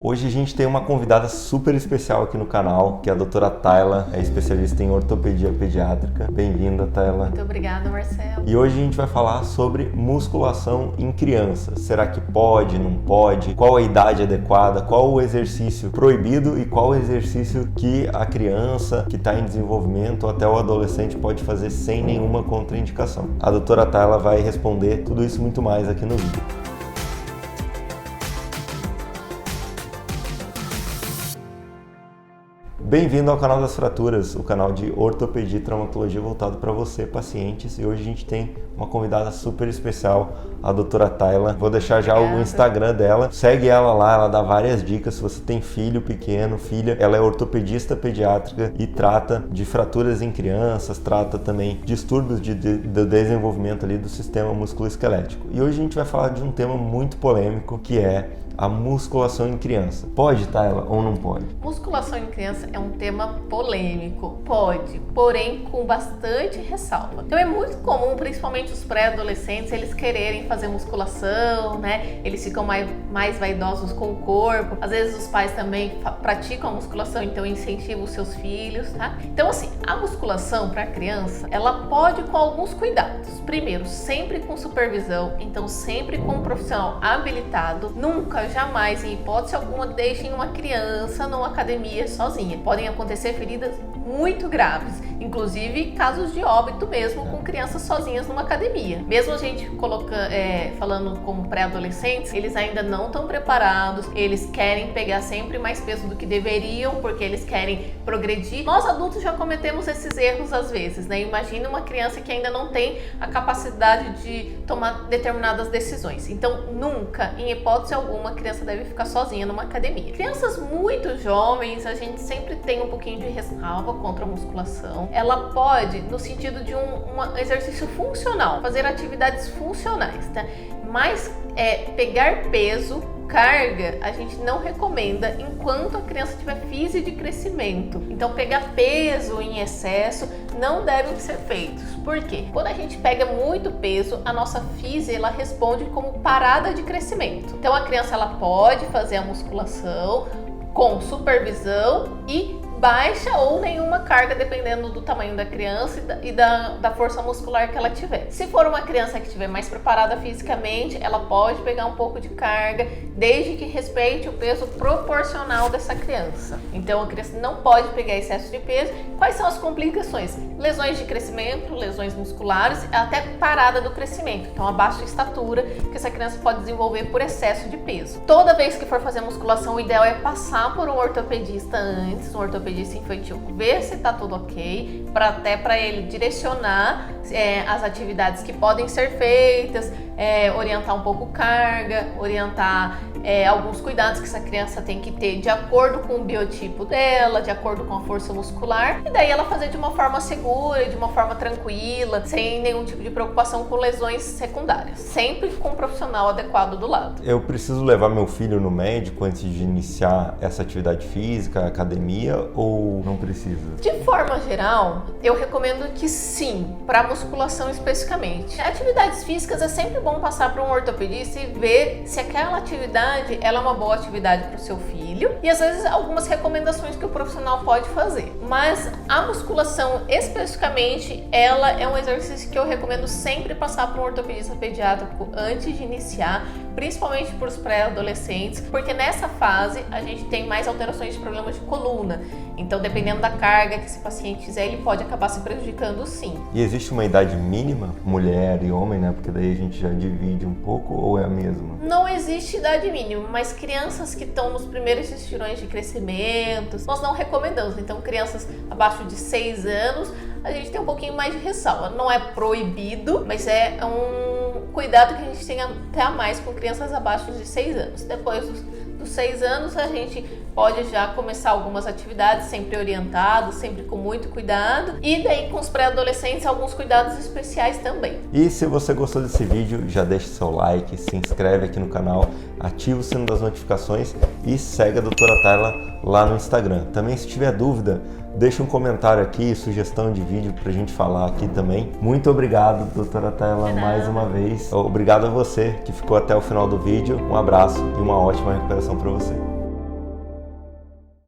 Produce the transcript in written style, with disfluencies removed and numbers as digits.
Hoje a gente tem uma convidada super especial aqui no canal, que é a doutora Tayla, é especialista em ortopedia pediátrica. Bem-vinda, Tayla. Muito obrigada, Marcelo. E hoje a gente vai falar sobre musculação em crianças. Será que pode, não pode? Qual a idade adequada? Qual o exercício proibido e qual o exercício que a criança que está em desenvolvimento ou até o adolescente pode fazer sem nenhuma contraindicação? A doutora Tayla vai responder tudo isso e muito mais aqui no vídeo. Bem-vindo ao canal das fraturas, o canal de ortopedia e traumatologia voltado para você, pacientes. E hoje a gente tem uma convidada super especial, a doutora Tayla. Vou deixar já o Instagram dela. Segue ela lá, ela dá várias dicas. Se você tem filho pequeno, filha, ela é ortopedista pediátrica e trata de fraturas em crianças, trata também distúrbios do desenvolvimento ali do sistema musculoesquelético. E hoje a gente vai falar de um tema muito polêmico, que é a musculação em criança. Pode, Tayla, ou não pode? Musculação em criança é um tema polêmico. Pode, porém com bastante ressalva. Então é muito comum, principalmente os pré-adolescentes, eles quererem fazer musculação, né? Eles ficam mais vaidosos com o corpo. Às vezes os pais também praticam a musculação, então incentivam os seus filhos, tá? Então assim, a musculação para criança, ela pode com alguns cuidados. Primeiro, sempre com supervisão, então sempre com um profissional habilitado. Nunca, jamais, em hipótese alguma, deixem uma criança numa academia sozinha. Podem acontecer feridas muito graves, inclusive casos de óbito mesmo com crianças sozinhas numa academia. Mesmo a gente falando como pré-adolescentes, eles ainda não estão preparados, eles querem pegar sempre mais peso do que deveriam, porque eles querem progredir. Nós adultos já cometemos esses erros às vezes, né? Imagina uma criança que ainda não tem a capacidade de tomar determinadas decisões. Então, nunca, em hipótese alguma, a criança deve ficar sozinha numa academia. Crianças muito jovens, a gente sempre tem um pouquinho de ressalva contra a musculação. Ela pode, no sentido de um exercício funcional, fazer atividades funcionais, tá? Mas pegar peso, carga, a gente não recomenda enquanto a criança tiver fise de crescimento. Então, pegar peso em excesso não devem ser feitos. Por quê? Quando a gente pega muito peso, a nossa fise, ela responde como parada de crescimento. Então, a criança, ela pode fazer a musculação com supervisão e baixa ou nenhuma carga, dependendo do tamanho da criança e da força muscular que ela tiver. Se for uma criança que estiver mais preparada fisicamente, ela pode pegar um pouco de carga, desde que respeite o peso proporcional dessa criança. Então, a criança não pode pegar excesso de peso. Quais são as complicações? Lesões de crescimento, lesões musculares, até parada do crescimento. Então, a baixa estatura que essa criança pode desenvolver por excesso de peso. Toda vez que for fazer musculação, o ideal é passar por um ortopedista antes, um ortopedista infantil, ver se tá tudo ok, para ele direcionar as atividades que podem ser feitas, orientar um pouco carga, orientar alguns cuidados que essa criança tem que ter de acordo com o biotipo dela, de acordo com a força muscular, e daí ela fazer de uma forma segura, de uma forma tranquila, sem nenhum tipo de preocupação com lesões secundárias, sempre com um profissional adequado do lado. Eu preciso levar meu filho no médico antes de iniciar essa atividade física, academia, ou não precisa? De forma geral, eu recomendo que sim, para musculação especificamente. Atividades físicas é sempre bom passar para um ortopedista e ver se aquela atividade ela é uma boa atividade para o seu filho, e às vezes algumas recomendações que o profissional pode fazer. Mas a musculação especificamente, ela é um exercício que eu recomendo sempre passar para um ortopedista pediátrico antes de iniciar, principalmente para os pré-adolescentes, porque nessa fase a gente tem mais alterações de problemas de coluna. Então, dependendo da carga que esse paciente fizer, ele pode acabar se prejudicando sim. E existe uma idade mínima, mulher e homem, né? Porque daí a gente já divide um pouco, ou é a mesma? Não existe idade mínima, mas crianças que estão nos primeiros estirões de crescimento, nós não recomendamos. Então, crianças abaixo de 6 anos, a gente tem um pouquinho mais de ressalva. Não é proibido, mas é um cuidado que a gente tem até a mais com crianças abaixo de 6 anos. Depois dos 6 anos, a gente pode já começar algumas atividades, sempre orientado, sempre com muito cuidado. E daí com os pré-adolescentes, alguns cuidados especiais também. E se você gostou desse vídeo, já deixa seu like, se inscreve aqui no canal, ativa o sino das notificações e segue a doutora Tayla lá no Instagram. Também, se tiver dúvida, deixa um comentário aqui, sugestão de vídeo pra gente falar aqui também. Muito obrigado, doutora Tayla, mais uma vez. Obrigado a você que ficou até o final do vídeo. Um abraço e uma ótima recuperação para você.